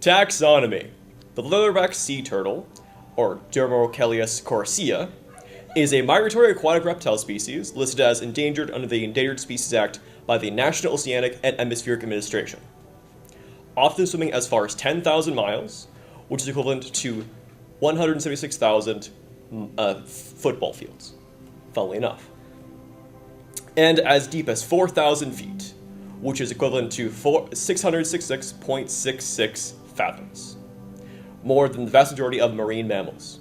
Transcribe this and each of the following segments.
Taxonomy. The leatherback sea turtle, or Dermochelys corsea, is a migratory aquatic reptile species listed as endangered under the Endangered Species Act by the National Oceanic and Atmospheric Administration. Often swimming as far as 10,000 miles, which is equivalent to 176,000 football fields, funnily enough. And as deep as 4,000 feet, which is equivalent to 666.66 fathoms, more than the vast majority of marine mammals.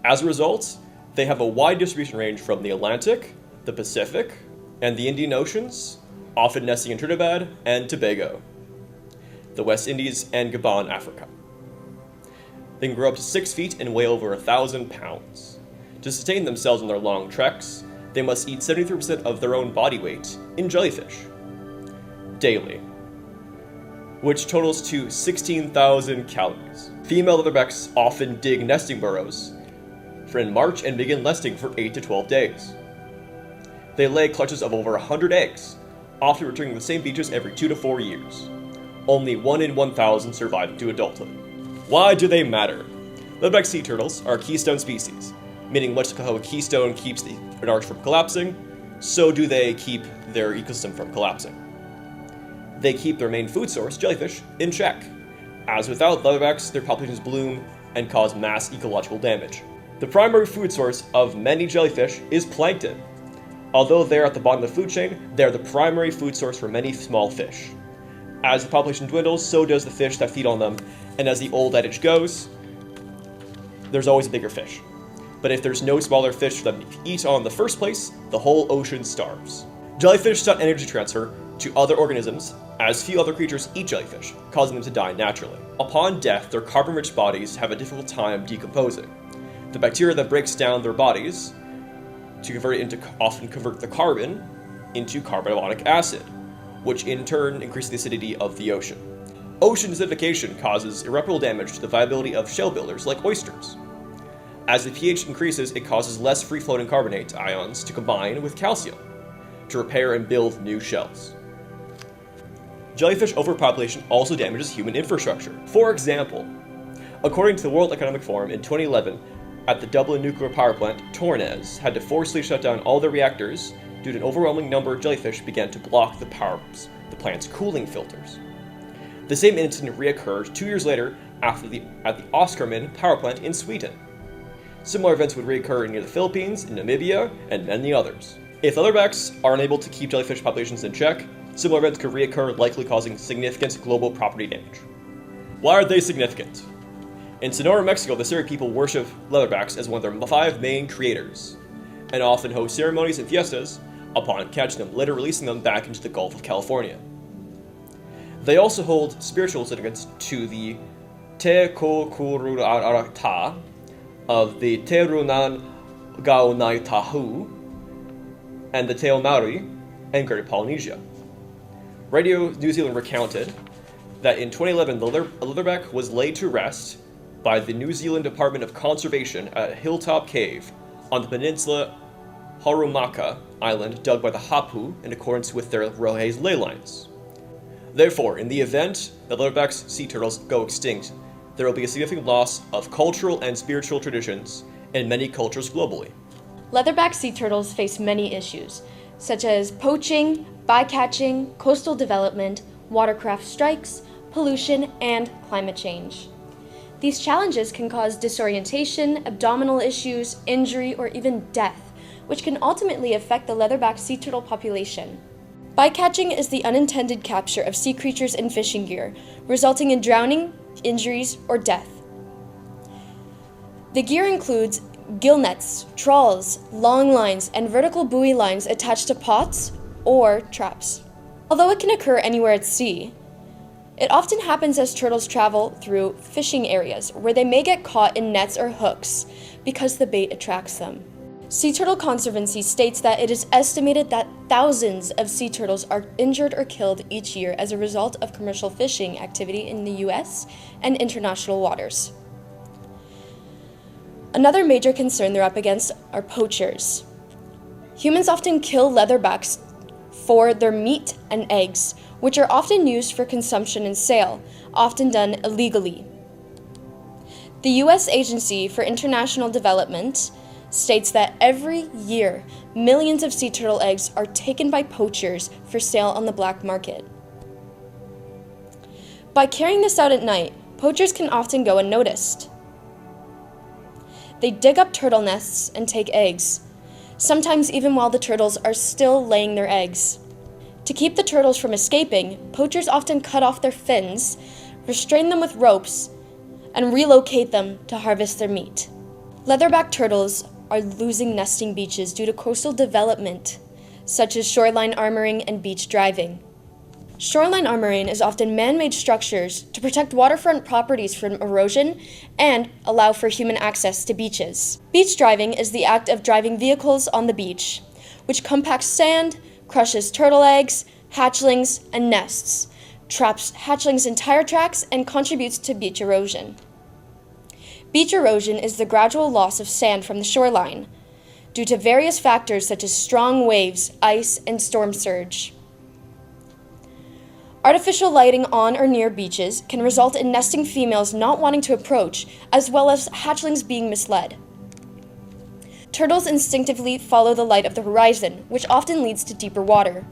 As a result, they have a wide distribution range from the Atlantic, the Pacific, and the Indian Oceans, often nesting in Trinidad and Tobago, the West Indies, and Gabon, Africa. They can grow up to 6 feet and weigh over 1,000 pounds. To sustain themselves on their long treks, they must eat 73% of their own body weight in jellyfish daily, which totals to 16,000 calories. Female leatherbacks often dig nesting burrows in March and begin nesting for 8 to 12 days. They lay clutches of over 100 eggs, often returning to the same beaches every 2 to 4 years. Only 1 in 1,000 survive to adulthood. Why do they matter? Leatherback sea turtles are a keystone species, meaning much like how a keystone keeps an arch from collapsing, so do they keep their ecosystem from collapsing. They keep their main food source, jellyfish, in check, as without leatherbacks, their populations bloom and cause mass ecological damage. The primary food source of many jellyfish is plankton. Although they are at the bottom of the food chain, they are the primary food source for many small fish. As the population dwindles, so does the fish that feed on them, and as the old adage goes, there's always a bigger fish. But if there's no smaller fish for them to eat on in the first place, the whole ocean starves. Jellyfish stunt energy transfer to other organisms, as few other creatures eat jellyfish, causing them to die naturally. Upon death, their carbon-rich bodies have a difficult time decomposing. The bacteria that breaks down their bodies often convert the carbon into carbonic acid, which in turn increases the acidity of the ocean. Ocean acidification causes irreparable damage to the viability of shell builders like oysters. As the pH increases, it causes less free-floating carbonate ions to combine with calcium to repair and build new shells. Jellyfish overpopulation also damages human infrastructure. For example, according to the World Economic Forum in 2011, at the Dublin nuclear power plant, Tornez had to forcibly shut down all their reactors due to an overwhelming number of jellyfish began to block the plant's cooling filters. The same incident reoccurred 2 years later at the Oskarman power plant in Sweden. Similar events would reoccur near the Philippines, in Namibia, and many others. If leatherbacks are unable to keep jellyfish populations in check, similar events could reoccur, likely causing significant global property damage. Why are they significant? In Sonora, Mexico, the Seri people worship leatherbacks as one of their 5 main creators, and often host ceremonies and fiestas upon catching them, later releasing them back into the Gulf of California. They also hold spiritual significance to the Te Kokururarata of the Te Runan Gaonai Tahu and the Te Maori and Greater Polynesia. Radio New Zealand recounted that in 2011, the leatherback was laid to rest by the New Zealand Department of Conservation at a hilltop cave on the peninsula Harumaka Island dug by the Hapu in accordance with their Rohe's ley lines. Therefore, in the event that leatherback sea turtles go extinct, there will be a significant loss of cultural and spiritual traditions in many cultures globally. Leatherback sea turtles face many issues, such as poaching, bycatching, coastal development, watercraft strikes, pollution, and climate change. These challenges can cause disorientation, abdominal issues, injury, or even death, which can ultimately affect the leatherback sea turtle population. Bycatching is the unintended capture of sea creatures in fishing gear, resulting in drowning, injuries, or death. The gear includes gill nets, trawls, long lines, and vertical buoy lines attached to pots or traps. Although it can occur anywhere at sea, it often happens as turtles travel through fishing areas where they may get caught in nets or hooks because the bait attracts them. Sea Turtle Conservancy states that it is estimated that thousands of sea turtles are injured or killed each year as a result of commercial fishing activity in the US and international waters. Another major concern they're up against are poachers. Humans often kill leatherbacks for their meat and eggs, which are often used for consumption and sale, often done illegally. The U.S. Agency for International Development states that every year, millions of sea turtle eggs are taken by poachers for sale on the black market. By carrying this out at night, poachers can often go unnoticed. They dig up turtle nests and take eggs, sometimes even while the turtles are still laying their eggs. To keep the turtles from escaping, poachers often cut off their fins, restrain them with ropes, and relocate them to harvest their meat. Leatherback turtles are losing nesting beaches due to coastal development, such as shoreline armoring and beach driving. Shoreline armoring is often man-made structures to protect waterfront properties from erosion and allow for human access to beaches. Beach driving is the act of driving vehicles on the beach, which compacts sand, crushes turtle eggs, hatchlings, and nests, traps hatchlings in tire tracks, and contributes to beach erosion. Beach erosion is the gradual loss of sand from the shoreline due to various factors such as strong waves, ice, and storm surge. Artificial lighting on or near beaches can result in nesting females not wanting to approach, as well as hatchlings being misled. Turtles instinctively follow the light of the horizon, which often leads to deeper water.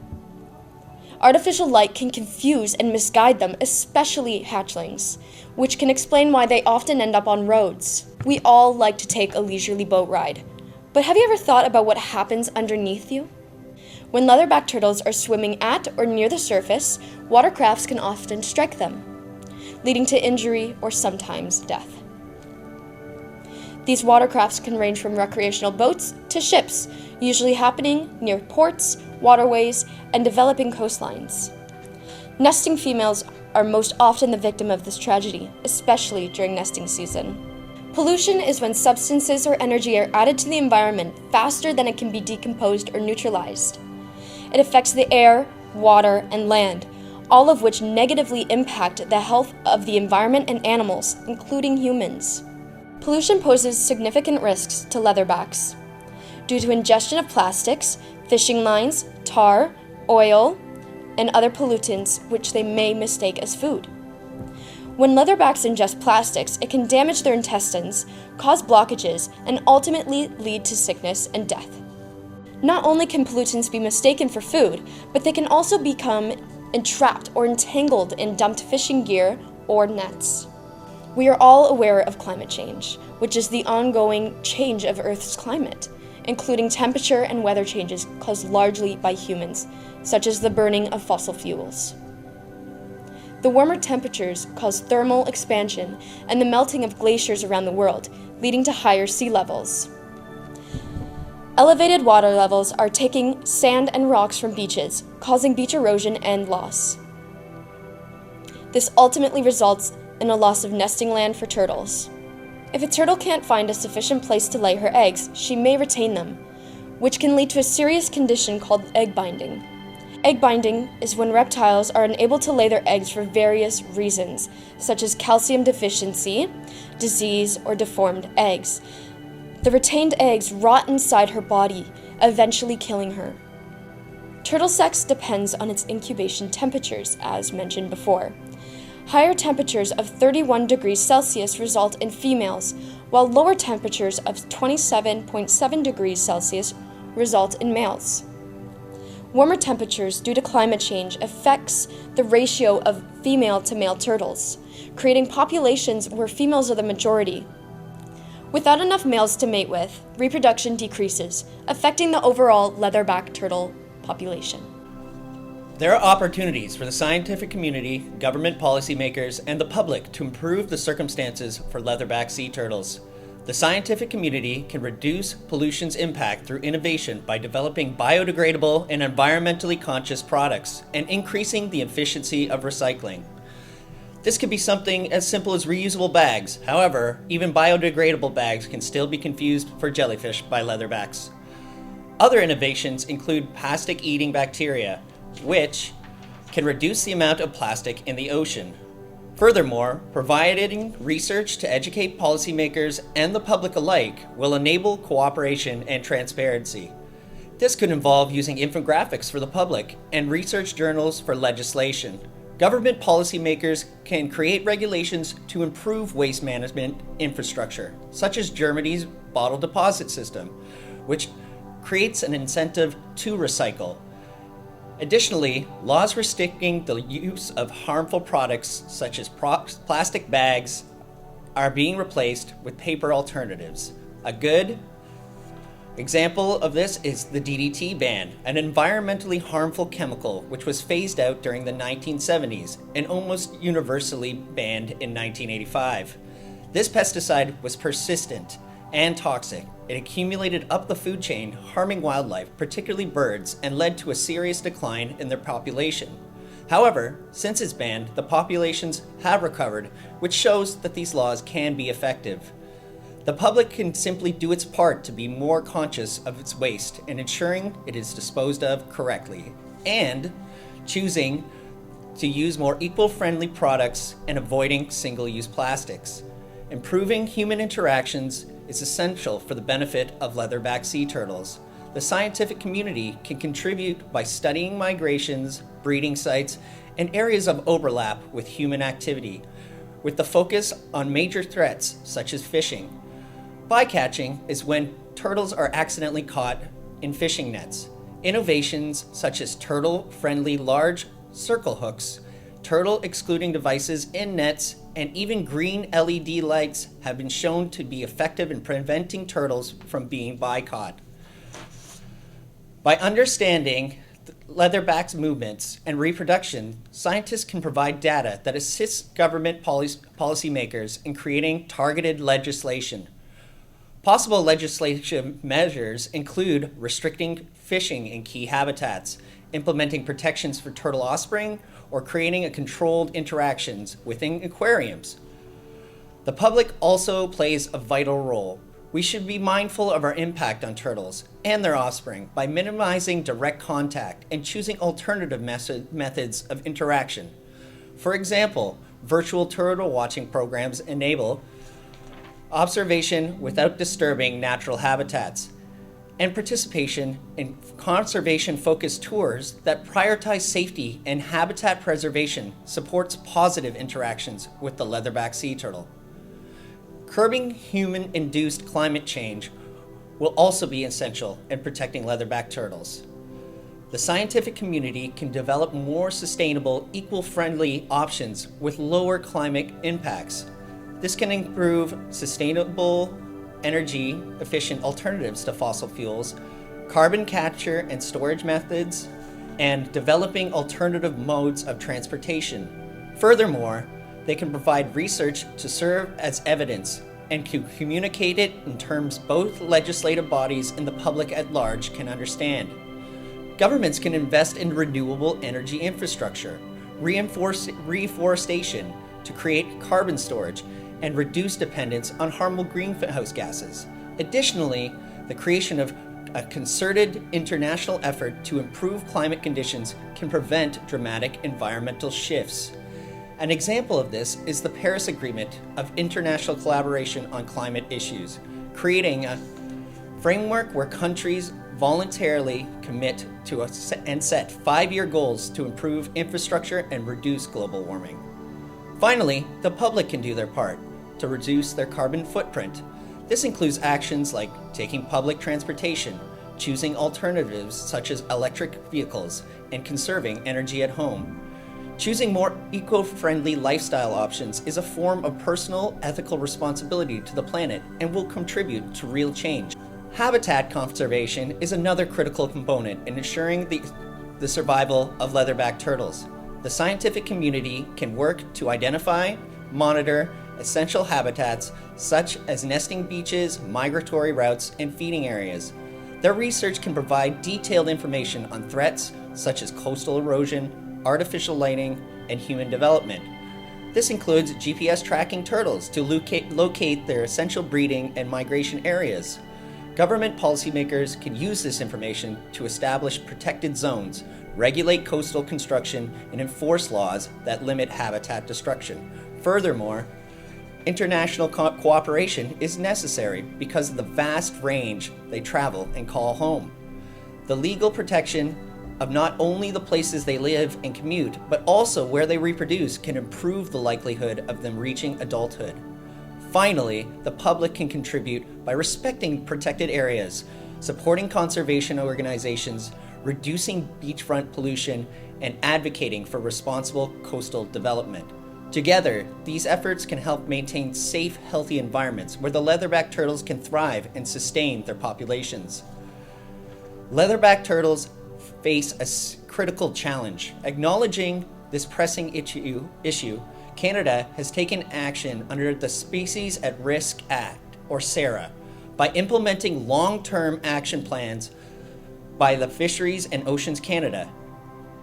Artificial light can confuse and misguide them, especially hatchlings, which can explain why they often end up on roads. We all like to take a leisurely boat ride, but have you ever thought about what happens underneath you? When leatherback turtles are swimming at or near the surface, watercrafts can often strike them, leading to injury or sometimes death. These watercrafts can range from recreational boats to ships, usually happening near ports, waterways, and developing coastlines. Nesting females are most often the victim of this tragedy, especially during nesting season. Pollution is when substances or energy are added to the environment faster than it can be decomposed or neutralized. It affects the air, water, and land, all of which negatively impact the health of the environment and animals, including humans. Pollution poses significant risks to leatherbacks due to ingestion of plastics, fishing lines, tar, oil, and other pollutants which they may mistake as food. When leatherbacks ingest plastics, it can damage their intestines, cause blockages, and ultimately lead to sickness and death. Not only can pollutants be mistaken for food, but they can also become entrapped or entangled in dumped fishing gear or nets. We are all aware of climate change, which is the ongoing change of Earth's climate, including temperature and weather changes caused largely by humans, such as the burning of fossil fuels. The warmer temperatures cause thermal expansion and the melting of glaciers around the world, leading to higher sea levels. Elevated water levels are taking sand and rocks from beaches, causing beach erosion and loss. This ultimately results in a loss of nesting land for turtles. If a turtle can't find a sufficient place to lay her eggs, she may retain them, which can lead to a serious condition called egg binding. Egg binding is when reptiles are unable to lay their eggs for various reasons, such as calcium deficiency, disease, or deformed eggs. The retained eggs rot inside her body, eventually killing her. Turtle sex depends on its incubation temperatures, as mentioned before. Higher temperatures of 31 degrees Celsius result in females, while lower temperatures of 27.7 degrees Celsius result in males. Warmer temperatures due to climate change affects the ratio of female to male turtles, creating populations where females are the majority. Without enough males to mate with, reproduction decreases, affecting the overall leatherback turtle population. There are opportunities for the scientific community, government policymakers, and the public to improve the circumstances for leatherback sea turtles. The scientific community can reduce pollution's impact through innovation by developing biodegradable and environmentally conscious products and increasing the efficiency of recycling. This could be something as simple as reusable bags. However, even biodegradable bags can still be confused for jellyfish by leatherbacks. Other innovations include plastic-eating bacteria, which can reduce the amount of plastic in the ocean. Furthermore, providing research to educate policymakers and the public alike will enable cooperation and transparency. This could involve using infographics for the public and research journals for legislation. Government policymakers can create regulations to improve waste management infrastructure, such as Germany's bottle deposit system, which creates an incentive to recycle. Additionally, laws restricting the use of harmful products such as plastic bags are being replaced with paper alternatives. A good example of this is the DDT ban, an environmentally harmful chemical which was phased out during the 1970s and almost universally banned in 1985. This pesticide was persistent and toxic. It accumulated up the food chain, harming wildlife, particularly birds, and led to a serious decline in their population. However, since its ban, the populations have recovered, which shows that these laws can be effective. The public can simply do its part to be more conscious of its waste and ensuring it is disposed of correctly, and choosing to use more eco-friendly products and avoiding single-use plastics. Improving human interactions is essential for the benefit of leatherback sea turtles. The scientific community can contribute by studying migrations, breeding sites, and areas of overlap with human activity, with the focus on major threats such as fishing. Bycatching is when turtles are accidentally caught in fishing nets. Innovations such as turtle-friendly large circle hooks, turtle excluding devices in nets, and even green LED lights have been shown to be effective in preventing turtles from being bycaught. By understanding leatherback's movements and reproduction, scientists can provide data that assists government policymakers in creating targeted legislation. Possible legislative measures include restricting fishing in key habitats, implementing protections for turtle offspring, or creating a controlled interactions within aquariums. The public also plays a vital role. We should be mindful of our impact on turtles and their offspring by minimizing direct contact and choosing alternative methods of interaction. For example, virtual turtle watching programs enable observation without disturbing natural habitats, and participation in conservation-focused tours that prioritize safety and habitat preservation supports positive interactions with the leatherback sea turtle. Curbing human-induced climate change will also be essential in protecting leatherback turtles. The scientific community can develop more sustainable, eco-friendly options with lower climate impacts. This can improve sustainable, energy-efficient alternatives to fossil fuels, carbon capture and storage methods, and developing alternative modes of transportation. Furthermore, they can provide research to serve as evidence and can communicate it in terms both legislative bodies and the public at large can understand. Governments can invest in renewable energy infrastructure, reforestation to create carbon storage, and reduce dependence on harmful greenhouse gases. Additionally, the creation of a concerted international effort to improve climate conditions can prevent dramatic environmental shifts. An example of this is the Paris Agreement of international collaboration on climate issues, creating a framework where countries voluntarily commit to and set 5-year goals to improve infrastructure and reduce global warming. Finally, the public can do their part to reduce their carbon footprint. This includes actions like taking public transportation, choosing alternatives such as electric vehicles, and conserving energy at home. Choosing more eco-friendly lifestyle options is a form of personal ethical responsibility to the planet and will contribute to real change. Habitat conservation is another critical component in ensuring the survival of leatherback turtles. The scientific community can work to identify, monitor essential habitats such as nesting beaches, migratory routes, and feeding areas. Their research can provide detailed information on threats such as coastal erosion, artificial lighting, and human development. This includes GPS tracking turtles to locate their essential breeding and migration areas. Government policymakers can use this information to establish protected zones, regulate coastal construction, and enforce laws that limit habitat destruction. Furthermore, international cooperation is necessary because of the vast range they travel and call home. The legal protection of not only the places they live and commute, but also where they reproduce can improve the likelihood of them reaching adulthood. Finally, the public can contribute by respecting protected areas, supporting conservation organizations, reducing beachfront pollution, and advocating for responsible coastal development. Together, these efforts can help maintain safe, healthy environments where the leatherback turtles can thrive and sustain their populations. Leatherback turtles face a critical challenge. Acknowledging this pressing issue, Canada has taken action under the Species at Risk Act, or SARA, by implementing long-term action plans by the Fisheries and Oceans Canada.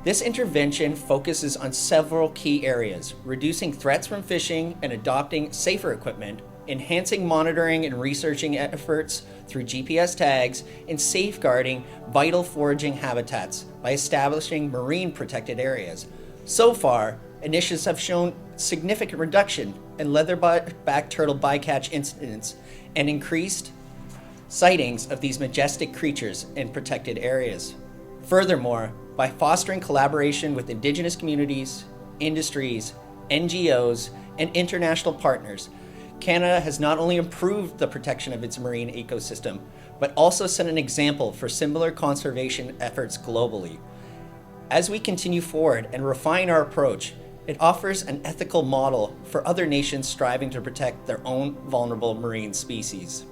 This intervention focuses on several key areas: reducing threats from fishing and adopting safer equipment, enhancing monitoring and researching efforts through GPS tags, and safeguarding vital foraging habitats by establishing marine protected areas. So far, initiatives have shown significant reduction in leatherback turtle bycatch incidents and increased sightings of these majestic creatures in protected areas. Furthermore, by fostering collaboration with Indigenous communities, industries, NGOs, and international partners, Canada has not only improved the protection of its marine ecosystem, but also set an example for similar conservation efforts globally. As we continue forward and refine our approach, it offers an ethical model for other nations striving to protect their own vulnerable marine species.